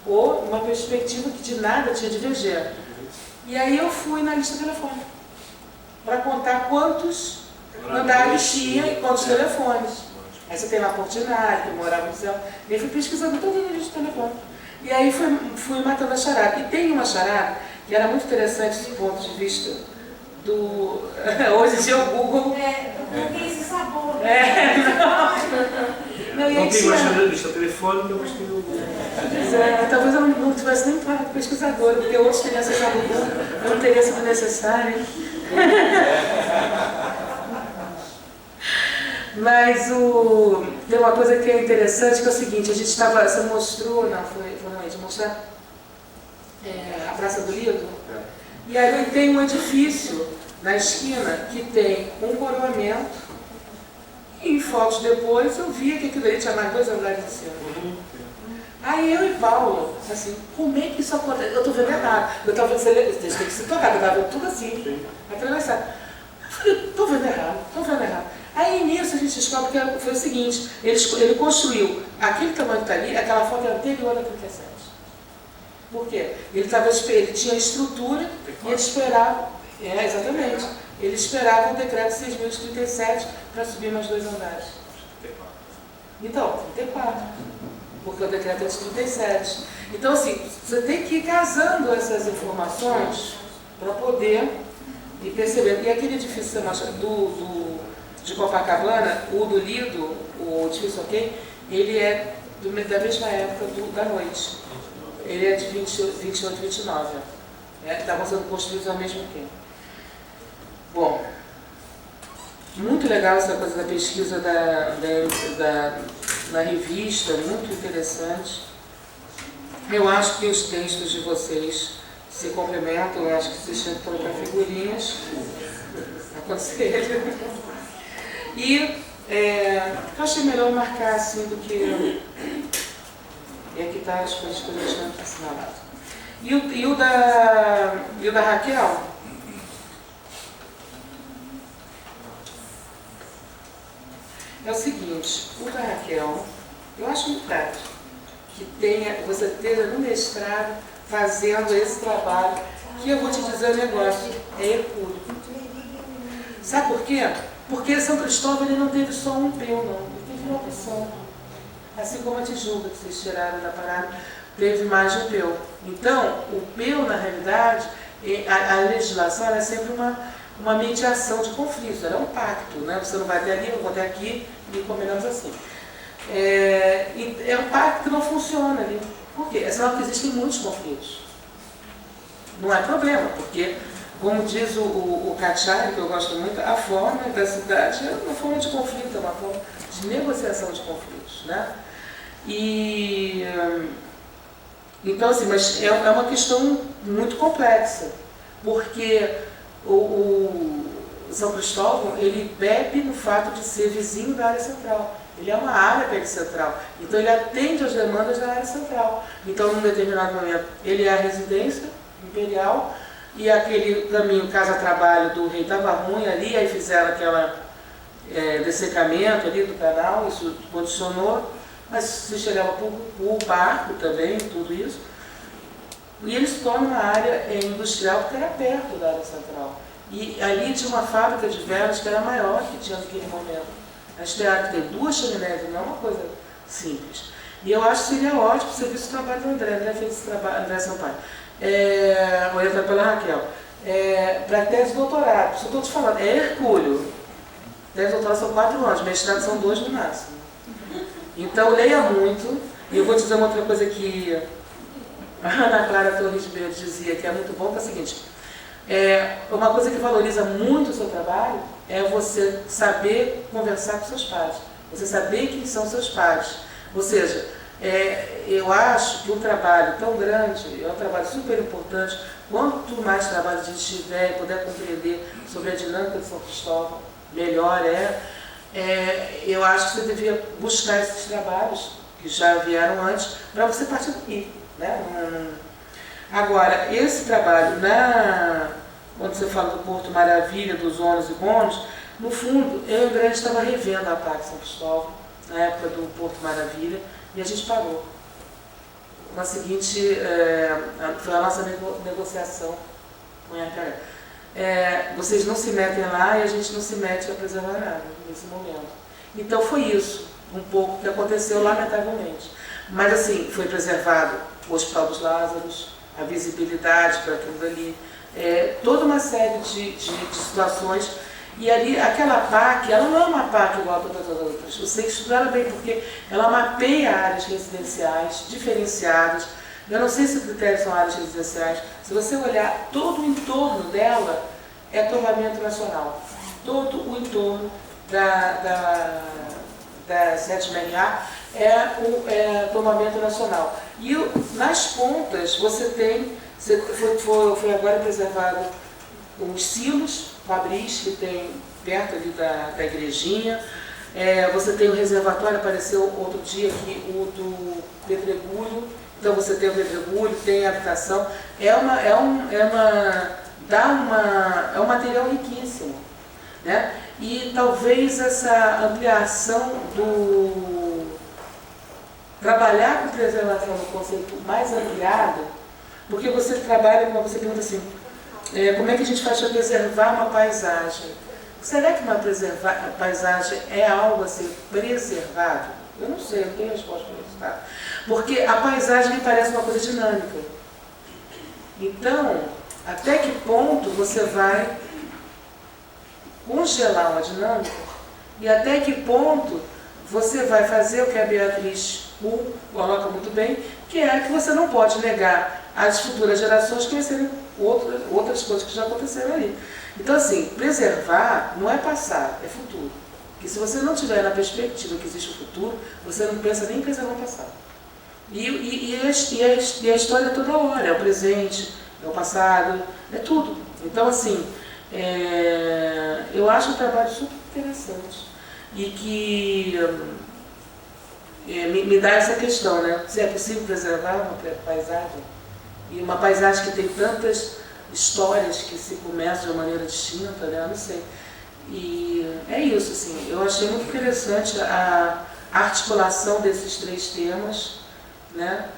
ou uma perspectiva que de nada tinha de VG. E aí eu fui na lista telefônica para contar quantos andares tinha e quantos telefones. Aí você tem lá Portinari, que morava no céu. E eu fui pesquisando toda a lista telefônica. E aí fui matando a charada. E tem uma charada que era muito interessante do ponto de vista do... Hoje em dia o Google... Não tem esse sabor. Não, Não tem mais lista telefônica, mas tem o... Talvez eu não tivesse nem parado pesquisadora, porque outros teriam acessado o Google, eu não teria sido necessário. Mas tem uma coisa que é interessante, que é o seguinte, a gente estava, você mostrou, não, foi realmente mostrar a Praça do Lido, e ali tem um edifício na esquina que tem um coroamento, e em fotos depois eu via que aquilo ali tinha mais 2 andares de cima. Aí eu e Paulo, assim, como é que isso acontece? Eu estou vendo errado. Eu estava vendo, vocês têm que se tocar, eu estava vendo tudo assim, atravessado. Eu falei, estou vendo errado. Aí nisso a gente descobre que foi o seguinte, ele construiu aquele tamanho que está ali, aquela foto é anterior a 37. Por quê? Ele tinha estrutura e ele esperava, exatamente, ele esperava o decreto 6.037 para subir mais 2 andares. Então, 34, porque o decreto é de 37. Então assim, você tem que ir casando essas informações para poder ir percebendo. E aquele edifício de Copacabana, o do Lido, o edifício OK, ele é da mesma época da noite. Ele é de 28, 29. Estavam sendo construídos ao mesmo tempo. Bom, muito legal essa coisa da pesquisa na revista, muito interessante. Eu acho que os textos de vocês se complementam, eu acho que vocês tinham que colocar figurinhas. Aconselho. E eu achei melhor marcar assim do que... E aqui está as coisas que eu deixei assinalado. E o da Raquel? É o seguinte, o da Raquel, eu acho muito prático que você esteja no mestrado fazendo esse trabalho, que eu vou te dizer um negócio, é hercúleo. Sabe por quê? Porque São Cristóvão ele não teve só um peu, não, ele teve uma opção. Assim como a Tijuca, que vocês tiraram da parada, teve mais de um peu. Então, o peu, na realidade, a legislação é sempre uma mediação de conflitos, ela é um pacto, né? Você não vai até ali, eu vou até aqui, e combinamos assim. É um pacto que não funciona ali. Por quê? É sinal que existem muitos conflitos. Não é problema, porque, como diz o Cacciari, que eu gosto muito, a forma da cidade é uma forma de conflito, é uma forma de negociação de conflitos, né? Então, assim, mas é uma questão muito complexa, porque o São Cristóvão, ele bebe no fato de ser vizinho da área central. Ele é uma área pericentral, então ele atende às demandas da área central. Então, num determinado momento, ele é a residência imperial, e aquele caminho casa-trabalho do rei estava ruim ali, aí fizeram aquele dessecamento ali do canal, isso condicionou, mas se chegava por barco também, tudo isso. E eles se tornam uma área industrial porque era perto da área central. E ali tinha uma fábrica de velas que era maior que tinha naquele momento. A Estear, que tem 2 chaminés, não é uma coisa simples. E eu acho que seria ótimo você ver esse trabalho do André fez esse trabalho, André Sampaio. Orientado pela Raquel. Para tese de doutorado, isso eu estou te falando, é hercúleo. Tese de doutorado são 4 anos, mestrado são 2 no máximo. Então leia muito, e eu vou te dizer uma outra coisa que a Ana Clara Torres Beiro dizia, que é muito bom, que é o seguinte, uma coisa que valoriza muito o seu trabalho é você saber conversar com seus pares, você saber quem são seus pares. Ou seja, eu acho que um trabalho tão grande é um trabalho super importante. Quanto mais trabalho a gente tiver e puder compreender sobre a dinâmica de São Cristóvão, melhor eu acho que você devia buscar esses trabalhos que já vieram antes para você partir daqui, né? Agora, esse trabalho, quando você fala do Porto Maravilha, dos ônibus e bônus, no fundo, eu e o André estava revendo a Parque São Cristóvão, na época do Porto Maravilha, e a gente parou. com a seguinte, foi a nossa negociação com a IAPH. Vocês não se metem lá e a gente não se mete a preservar nada nesse momento. Então foi isso, um pouco que aconteceu, lamentavelmente. Mas assim, foi preservado o Hospital dos Lázaros, a visibilidade para aquilo ali, toda uma série de situações. E ali, aquela PAC, ela não é uma PAC igual a todas as outras. Você tem que estudar ela bem, porque ela mapeia áreas residenciais diferenciadas. Eu não sei se os critérios são áreas residenciais. Se você olhar, todo o entorno dela é tombamento nacional. Todo o entorno da 7ª é tombamento nacional. E nas pontas você tem, foi agora preservado os silos fabris que tem perto ali da igrejinha. Você tem o reservatório, apareceu outro dia aqui, o do Pedregulho. Então você tem o Pedregulho, tem a habitação. É um material riquíssimo, né? E talvez essa ampliação trabalhar com preservação no conceito mais ampliado, porque você trabalha, como você pergunta assim, como é que a gente faz para preservar uma paisagem? Será que uma paisagem é algo a ser preservado? Eu não sei, eu não tenho resposta para isso, tá? Porque a paisagem me parece uma coisa dinâmica. Então, até que ponto você vai congelar uma dinâmica e até que ponto você vai fazer o que a Beatriz coloca muito bem, que é que você não pode negar às futuras gerações conhecerem outras coisas que já aconteceram ali. Então, assim, preservar não é passado, é futuro. Porque se você não tiver na perspectiva que existe o futuro, você não pensa nem em preservar o passado. E a história é toda hora, é o presente, é o passado, é tudo. Então, assim, eu acho um trabalho super interessante. E que me dá essa questão, né? Se é possível preservar uma paisagem, e uma paisagem que tem tantas histórias que se começam de uma maneira distinta, né? Eu não sei. E é isso, assim, eu achei muito interessante a articulação desses 3 temas, né?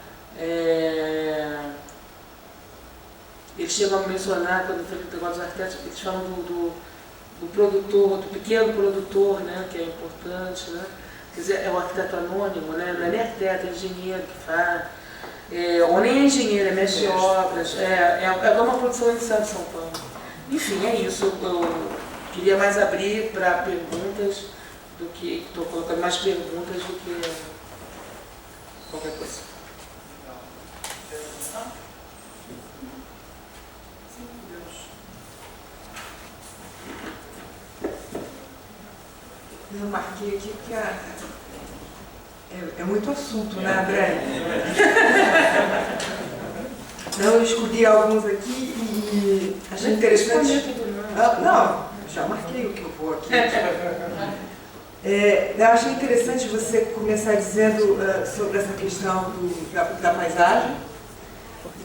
Eles chegam a mencionar, quando foi o negócio dos arquitetos, eles falam do produtor, do pequeno produtor, né? Que é importante, né? Quer dizer, é o arquiteto anônimo, né? Não é nem arquiteto, é engenheiro que faz. Ou nem é engenheiro, é mestre de obras. É uma produção inicial de São Paulo. Enfim, é isso. Eu queria mais abrir para perguntas do que... Estou colocando mais perguntas do que qualquer coisa. Eu marquei aqui porque é muito assunto, né, André? Então, eu escolhi alguns aqui e achei interessante. Não, já marquei o que eu vou aqui. Eu achei interessante você começar dizendo sobre essa questão da paisagem,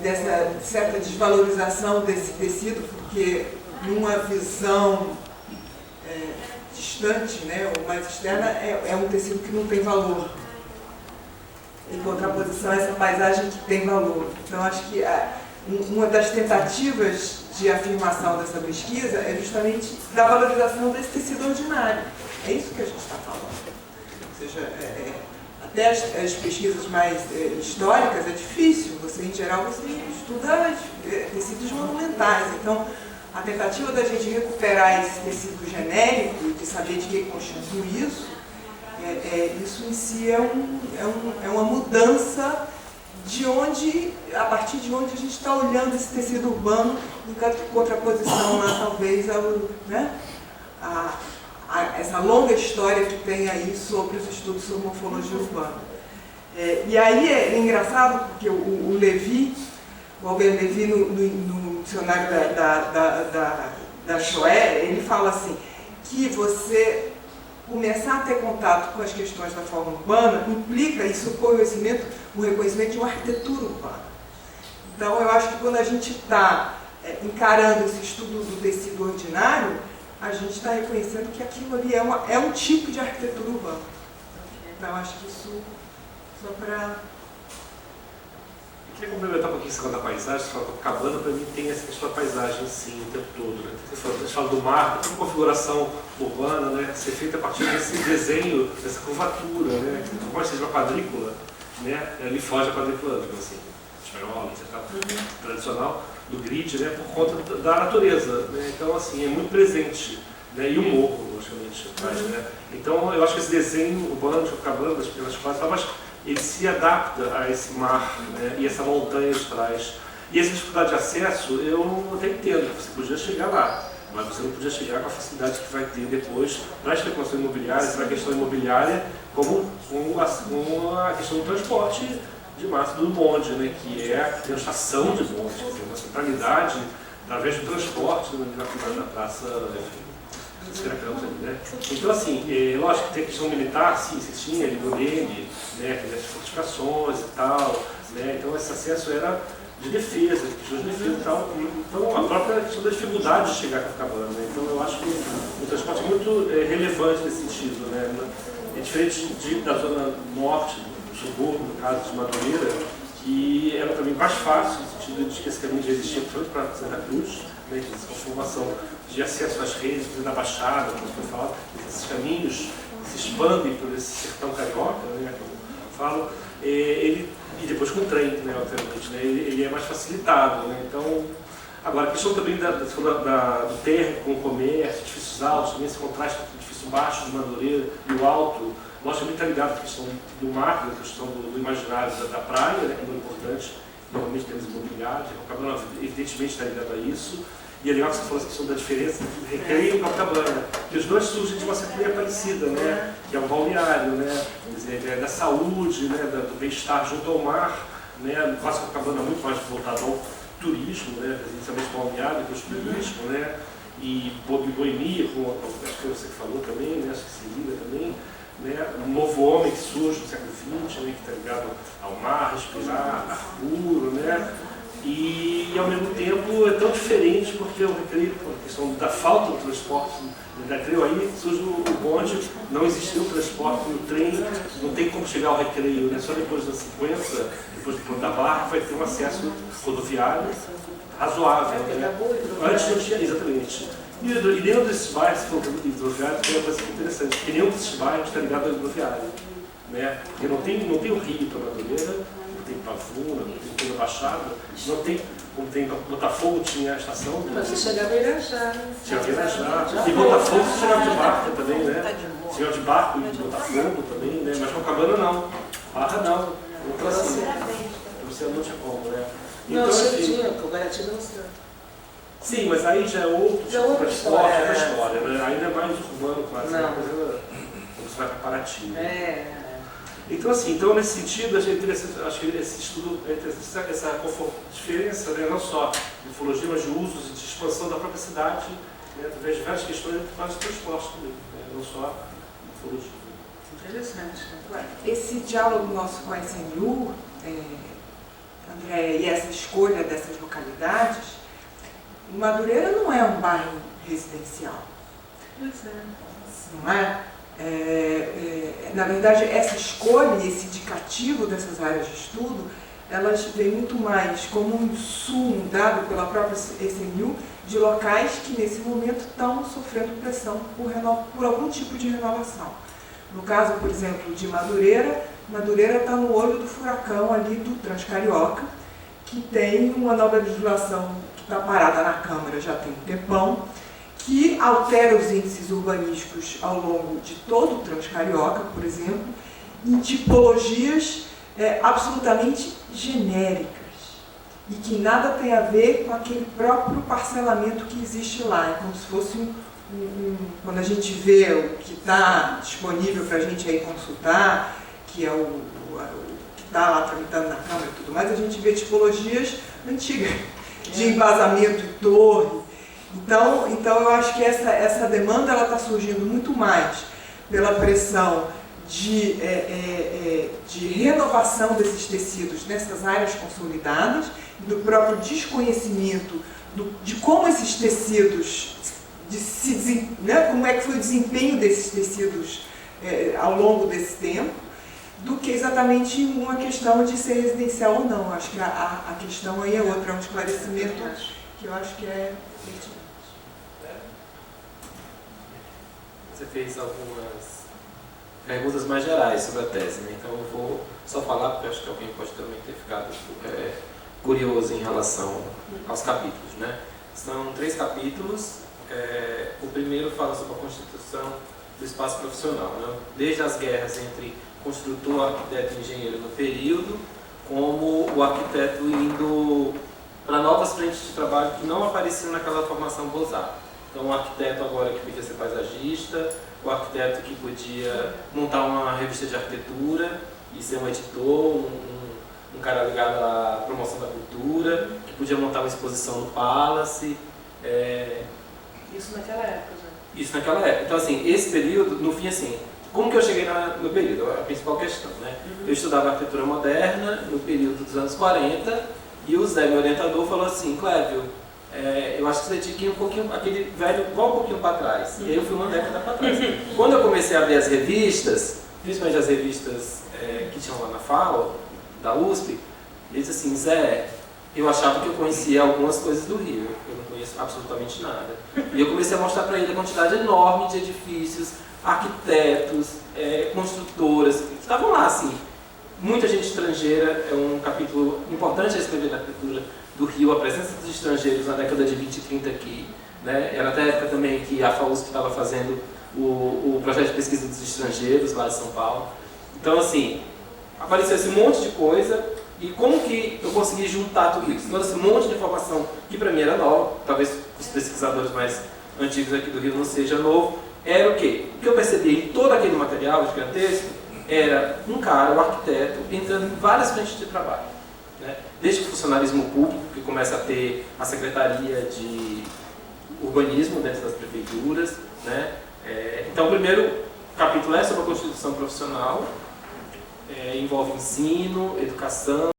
dessa certa desvalorização desse tecido, porque numa visão distante, né, ou mais externa, é um tecido que não tem valor. Em contraposição a essa paisagem que tem valor. Então, acho que uma das tentativas de afirmação dessa pesquisa é justamente da valorização desse tecido ordinário. É isso que a gente está falando. Ou seja, até as pesquisas mais históricas é difícil. Você, em geral, você estuda tecidos monumentais. Então, a tentativa da gente recuperar esse tecido genérico, de saber de que constitui isso, isso em si é uma mudança de onde, a partir de onde a gente está olhando esse tecido urbano em contraposição lá, talvez, essa longa história que tem aí sobre os estudos sobre morfologia urbana. E aí é engraçado porque o Levi, o Albert Levi, no dicionário da Choé, ele fala assim, que você começar a ter contato com as questões da forma urbana implica isso o reconhecimento de uma arquitetura urbana. Então, eu acho que quando a gente está encarando esse estudo do tecido ordinário, a gente está reconhecendo que aquilo ali é um tipo de arquitetura urbana. Então, acho que isso, só para Queria complementar um pouquinho esse negócio da paisagem. Você fala que Copacabana, para mim, tem essa questão da paisagem, sim, o tempo todo. Né? Você fala do mar, tem uma configuração urbana, né? Ser feita a partir desse desenho, dessa curvatura, né? Por mais que seja uma quadrícula, né? Ele foge a quadrícula, assim, espanhola, etc. Tradicional, do grid, né? Por conta da natureza. Né? Então, assim, é muito presente. Né? E o morro, logicamente. Né? Então, eu acho que esse desenho urbano de Copacabana, das pequenas praças, mas ele se adapta a esse mar, né? E essa montanha de trás. E essa dificuldade de acesso, eu até entendo, você podia chegar lá, mas você não podia chegar com a facilidade que vai ter depois para a especulação imobiliária, para a questão imobiliária, como a questão do transporte de massa do bonde, né? Que é a estação de bonde, quer dizer, uma centralidade através do transporte na praça, enfim. Né? Então, assim, lógico que tem a questão militar, sim, você tinha ali no Leme, né, as fortificações e tal, né, então esse acesso era de defesa, questões de defesa e tal. Então, a própria questão da dificuldade de chegar a Copacabana, né? Então, eu acho que o transporte é muito relevante nesse sentido, né? É diferente da zona norte, do subúrbio, no caso de Madureira, que era também mais fácil, no sentido de que esse caminho já existia tanto para Santa Cruz, né, essa transformação de acesso às redes, da Baixada, como foi falado, esses caminhos se expandem por esse sertão carioca, né, como eu falo, e depois com o trem, né, obviamente, né, ele é mais facilitado. Né, então, agora, a questão também do térreo com o comércio, edifícios altos, também esse contraste entre o edifício baixo de Madureira e o alto, logicamente está ligado à questão do mar, a questão do imaginário da praia, né, que é muito importante, normalmente temos imobiliário, o Copacabana evidentemente está ligado a isso. E é legal que você falou a questão da diferença entre Recreio e Copacabana, que os dois surgem de uma certa parecida, né? Que é o balneário, né? Quer dizer, da saúde, né? Do bem-estar junto ao mar, né? No caso Copacabana muito mais voltado ao turismo, né? Inicialmente balneário, depois turismo, né? E boemia, como acho que você falou também, né? Acho que se liga também. Né? Um novo homem que surge no século XX, né? Que está ligado ao mar, respirar, ar puro, né? E ao mesmo tempo é tão diferente porque o Recreio, a questão da falta do transporte, no Recreio aí surge o bonde, não existiu transporte no trem, não tem como chegar ao Recreio, né? Só depois das 50, depois do ponto da Barra, vai ter um acesso rodoviário razoável. Né? Antes não tinha, exatamente. E nenhum desses bairros, se for hidroviário, tem uma coisa interessante, porque nenhum desses bairros está ligado ao hidroviário. Né? Porque não tem o rio para Madureira, não tem Pavuna, não tem a Baixada, não tem, como tem Botafogo, tinha a estação. Mas você chegava a Irajá. Chegava a Irajá. E Botafogo você chegava de barco também, né? Chegava de barco e de Botafogo também, né? Mas Copacabana não. Barra não. Então assim, você não tinha como, né? Não, então, você tinha, porque o Guaratiba não se. Sim, mas aí já é outro tipo de transporte, outra história, né? Ainda é mais urbano, quase. Não. Quando você vai para Paraty. Né? Então, assim, nesse sentido, achei interessante, acho que esse estudo é interessante, essa diferença, né, não só de ufologia, mas de usos e de expansão da própria cidade, né, através de várias questões, entre vários transportes também, né, não só ufologia. Interessante. Esse diálogo nosso com a SNU, André, e essa escolha dessas localidades, Madureira não é um bairro residencial. Pois é. Não é? Na verdade, essa escolha e esse indicativo dessas áreas de estudo, elas vêm muito mais como um insumo dado pela própria SNU de locais que nesse momento estão sofrendo pressão por algum tipo de renovação. No caso, por exemplo, de Madureira, Madureira está no olho do furacão ali do Transcarioca, que tem uma nova legislação que está parada na Câmara já tem um tempão, que altera os índices urbanísticos ao longo de todo o Transcarioca, por exemplo, em tipologias absolutamente genéricas e que nada tem a ver com aquele próprio parcelamento que existe lá. É como se fosse quando a gente vê o que está disponível para a gente aí consultar, que é o que está lá tramitando na Câmara e tudo mais, a gente vê tipologias antigas, de embasamento e torre. Então eu acho que essa demanda está surgindo muito mais pela pressão de renovação desses tecidos nessas áreas consolidadas, do próprio desconhecimento de como esses tecidos, como é que foi o desempenho desses tecidos ao longo desse tempo, do que exatamente uma questão de ser residencial ou não. Acho que a questão aí é outra, é um esclarecimento que eu acho que é pertinente. Você fez algumas perguntas mais gerais sobre a tese, né? Então eu vou só falar, porque acho que alguém pode também ter ficado curioso em relação aos capítulos, né? São 3 capítulos. O primeiro fala sobre a constituição do espaço profissional, né? Desde as guerras entre construtor, arquiteto e engenheiro no período, como o arquiteto indo para novas frentes de trabalho que não apareciam naquela formação Beaux-Arts. Então, o arquiteto agora que podia ser paisagista, o arquiteto que podia montar uma revista de arquitetura e ser um editor, um cara ligado à promoção da cultura, que podia montar uma exposição no Palace. Isso naquela época já. Isso naquela época. Então, assim, esse período, no fim, assim, como que eu cheguei no período? A principal questão, né? Eu estudava arquitetura moderna no período dos anos 40 e o Zé, meu orientador, falou assim: Clévio, eu acho que você tinha que ir um pouquinho, aquele velho, igual um pouquinho para trás. E aí eu fui uma década para trás. Quando eu comecei a ver as revistas, principalmente as revistas que tinham lá na FAO, da USP, ele disse assim: Zé, eu achava que eu conhecia algumas coisas do Rio, eu não conheço absolutamente nada. E eu comecei a mostrar para ele a quantidade enorme de edifícios, arquitetos, construtoras, que estavam lá, assim. Muita gente estrangeira, é um capítulo importante a escrever da arquitetura do Rio, a presença dos estrangeiros na década de 20 e 30 aqui, né? Era até a época também que a FAUSP estava fazendo o projeto de pesquisa dos estrangeiros lá de São Paulo. Então, assim, apareceu esse monte de coisa, e como que eu consegui juntar tudo isso? Todo esse monte de informação que para mim era nova, talvez os pesquisadores mais antigos aqui do Rio não seja novo, era o quê? O que eu percebi em todo aquele material gigantesco era um cara, um arquiteto, entrando em várias frentes de trabalho, né? Desde o funcionalismo público, que começa a ter a Secretaria de Urbanismo dentro das prefeituras, né? Então, o primeiro capítulo é sobre a Constituição Profissional, envolve ensino, educação,